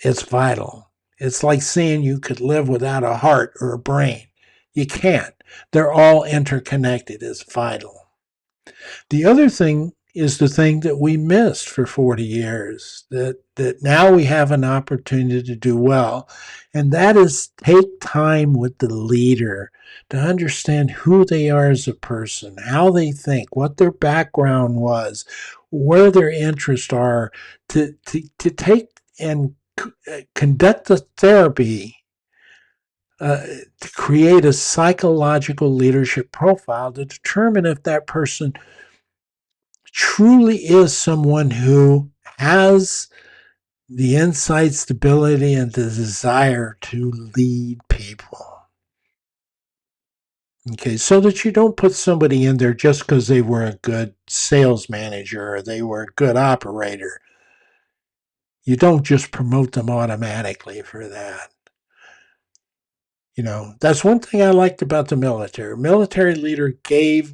It's vital. It's like saying you could live without a heart or a brain. You can't. They're all interconnected. It's vital. The other thing is the thing that we missed for 40 years that now we have an opportunity to do well, and that is take time with the leader to understand who they are as a person, how they think, what their background was, where their interests are, to take and conduct a therapy to create a psychological leadership profile to determine if that person truly is someone who has the insight, stability, and the desire to lead people. Okay, so that you don't put somebody in there just because they were a good sales manager or they were a good operator. You don't just promote them automatically for that. That's one thing I liked about the military. Military leader gave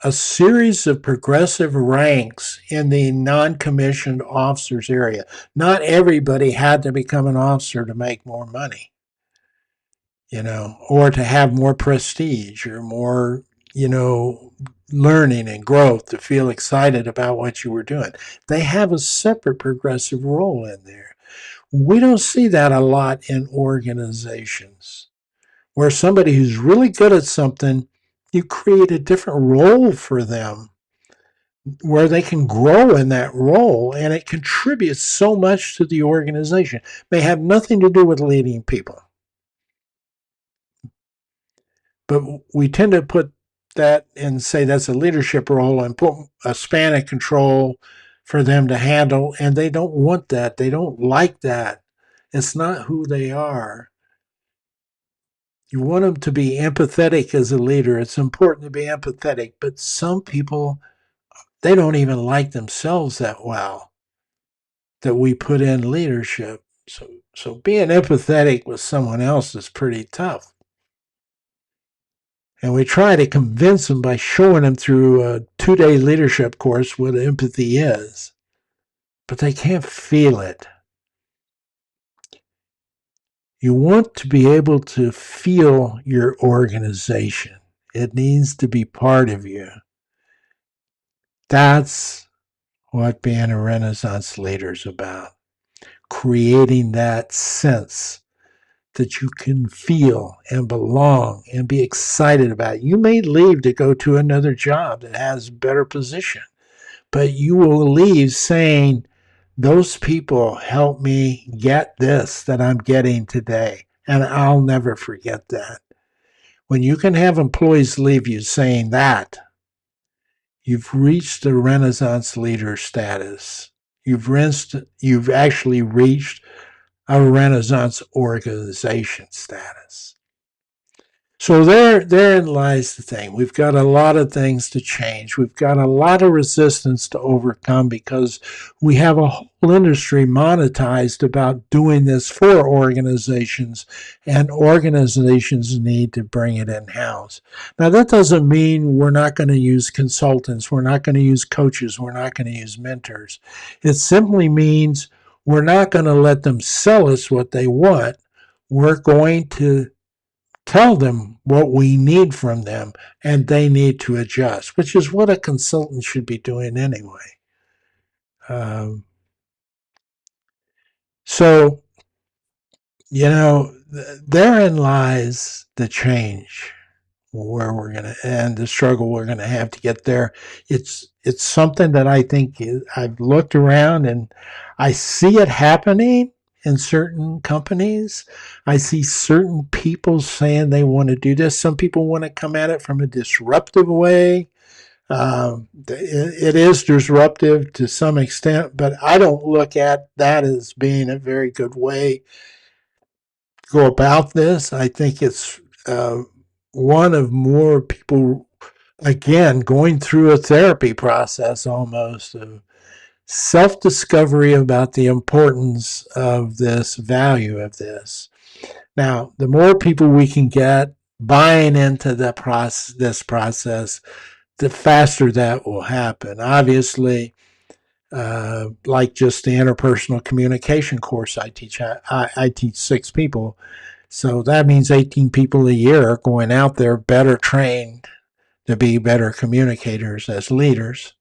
a series of progressive ranks in the non-commissioned officers area. Not everybody had to become an officer to make more money, or to have more prestige or more, learning and growth, to feel excited about what you were doing. They have a separate progressive role in there. We don't see that a lot in organizations where somebody who's really good at something, you create a different role for them where they can grow in that role, and it contributes so much to the organization. It may have nothing to do with leading people, but we tend to put that and say that's a leadership role and put a span of control for them to handle, and they don't want that. They don't like that. It's not who they are. You want them to be empathetic as a leader. It's important to be empathetic, but some people, they don't even like themselves that well, that we put in leadership. So being empathetic with someone else is pretty tough. And we try to convince them by showing them through a 2-day leadership course what empathy is, but they can't feel it. You want to be able to feel your organization. It needs to be part of you. That's what being a Renaissance leader is about. Creating that sense that you can feel and belong and be excited about. You may leave to go to another job that has a better position, but you will leave saying, those people helped me get this that I'm getting today, and I'll never forget that. When you can have employees leave you saying that, you've reached the Renaissance leader status. You've actually reached a Renaissance organization status. So therein lies the thing. We've got a lot of things to change. We've got a lot of resistance to overcome because we have a whole industry monetized about doing this for organizations, and organizations need to bring it in-house. Now, that doesn't mean we're not going to use consultants, we're not going to use coaches, we're not going to use mentors. It simply means we're not going to let them sell us what they want. We're going to tell them what we need from them, and they need to adjust, which is what a consultant should be doing anyway. Um, so, therein lies the change where we're going to and the struggle we're going to have to get there. It's something that I think I've looked around and I see it happening in certain companies. I see certain people saying they want to do this. Some people want to come at it from a disruptive way. It is disruptive to some extent, but I don't look at that as being a very good way to go about this. I think it's one of more people, again, going through a therapy process almost of self discovery about the importance of this, value of this. Now, the more people we can get buying into this process, the faster that will happen. Obviously, like just the interpersonal communication course I teach, I teach 6 people. So that means 18 people a year are going out there better trained to be better communicators as leaders.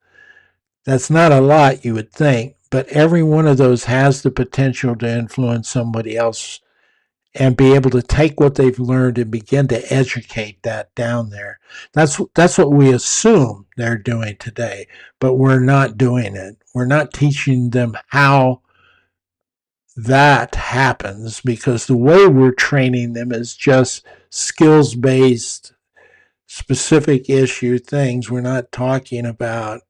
That's not a lot, you would think, but every one of those has the potential to influence somebody else and be able to take what they've learned and begin to educate that down there. That's what we assume they're doing today, but we're not doing it. We're not teaching them how that happens because the way we're training them is just skills based, specific issue things. We're not talking about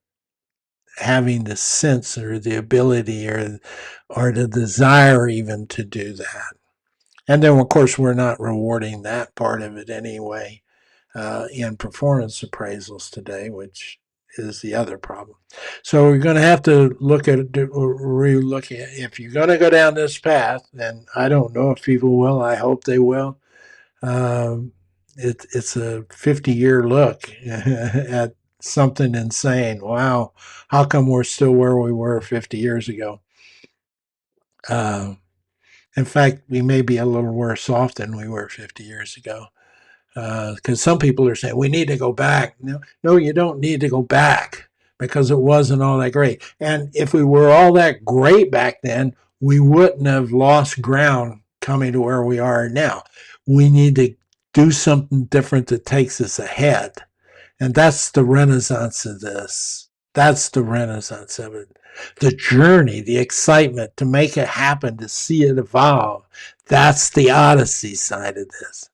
having the sense or the ability or the desire even to do that. And then, of course, we're not rewarding that part of it anyway in performance appraisals today, which is the other problem. So we're going to have to relook at if you're going to go down this path, and I don't know if people will. I hope they will. Um, it's a 50-year look at something insane. Wow, how come we're still where we were 50 years ago? Um, in fact, we may be a little worse off than we were 50 years ago. Because some people are saying we need to go back. No, you don't need to go back because it wasn't all that great. And if we were all that great back then, we wouldn't have lost ground coming to where we are now. We need to do something different that takes us ahead. And that's the renaissance of this. That's the renaissance of it. The journey, the excitement to make it happen, to see it evolve. That's the Odyssey side of this.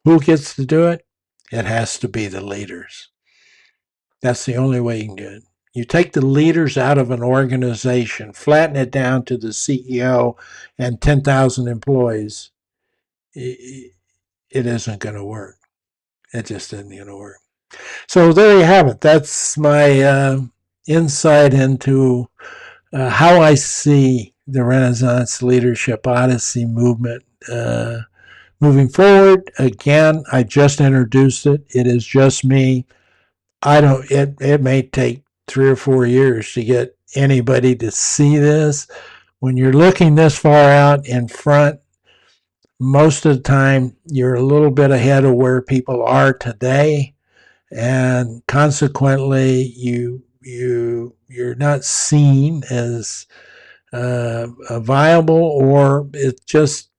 Who gets to do it? It has to be the leaders. That's the only way you can do it. You take the leaders out of an organization, flatten it down to the CEO and 10,000 employees, it isn't going to work. It just isn't going to work. So there you have it. That's my insight into how I see the Renaissance Leadership Odyssey movement moving forward. Again, I just introduced it. It is just me. I don't. It may take 3 or 4 years to get anybody to see this. When you're looking this far out in front, most of the time you're a little bit ahead of where people are today, and consequently, you're not seen as viable, or it's just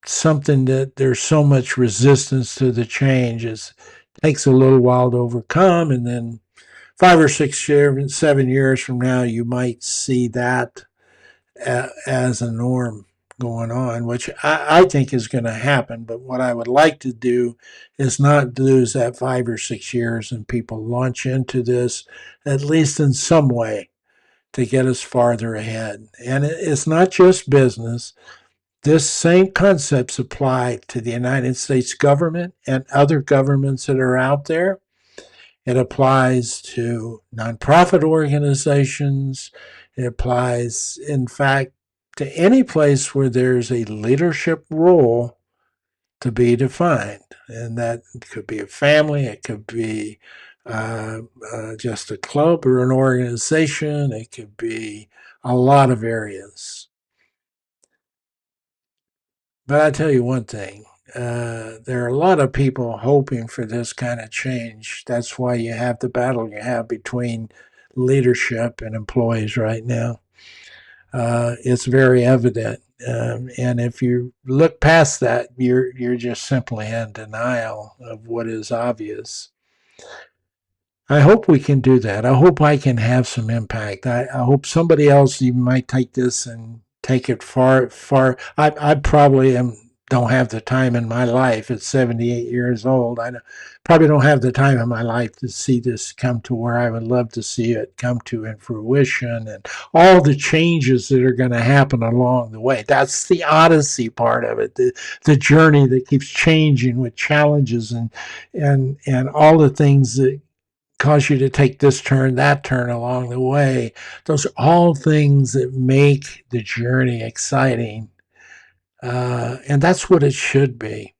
something that there's so much resistance to the change. It takes a little while to overcome, and then 5 or 6 years, 7 years from now, you might see that as a norm going on, which I think is going to happen. But what I would like to do is not lose that 5 or 6 years and people launch into this, at least in some way, to get us farther ahead. And it's not just business. This same concepts apply to the United States government and other governments that are out there. It applies to nonprofit organizations. It applies, in fact, to any place where there's a leadership role to be defined. And that could be a family, it could be just a club or an organization, it could be a lot of areas. But I tell you one thing, There are a lot of people hoping for this kind of change. That's why you have the battle you have between leadership and employees right now. It's very evident, and if you look past that, you're just simply in denial of what is obvious. I hope we can do that. I hope I can have some impact. I hope somebody else even might take this and take it far, far. I probably don't have the time in my life at 78 years old. Probably don't have the time in my life to see this come to where I would love to see it come to in fruition and all the changes that are going to happen along the way. That's the odyssey part of it, the journey that keeps changing with challenges and all the things that cause you to take this turn, that turn along the way. Those are all things that make the journey exciting. And that's what it should be.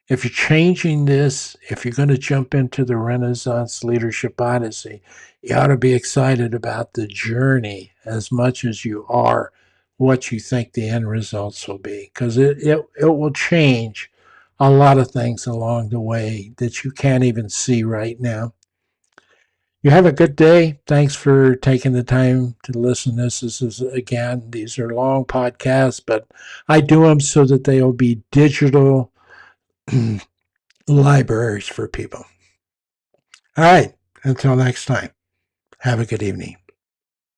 If you're changing this, if you're going to jump into the Renaissance Leadership Odyssey, you ought to be excited about the journey as much as you are what you think the end results will be, because it will change a lot of things along the way that you can't even see right now. You have a good day. Thanks for taking the time to listen. This is, again, these are long podcasts, but I do them so that they will be digital libraries for people. All right. Until next time, have a good evening.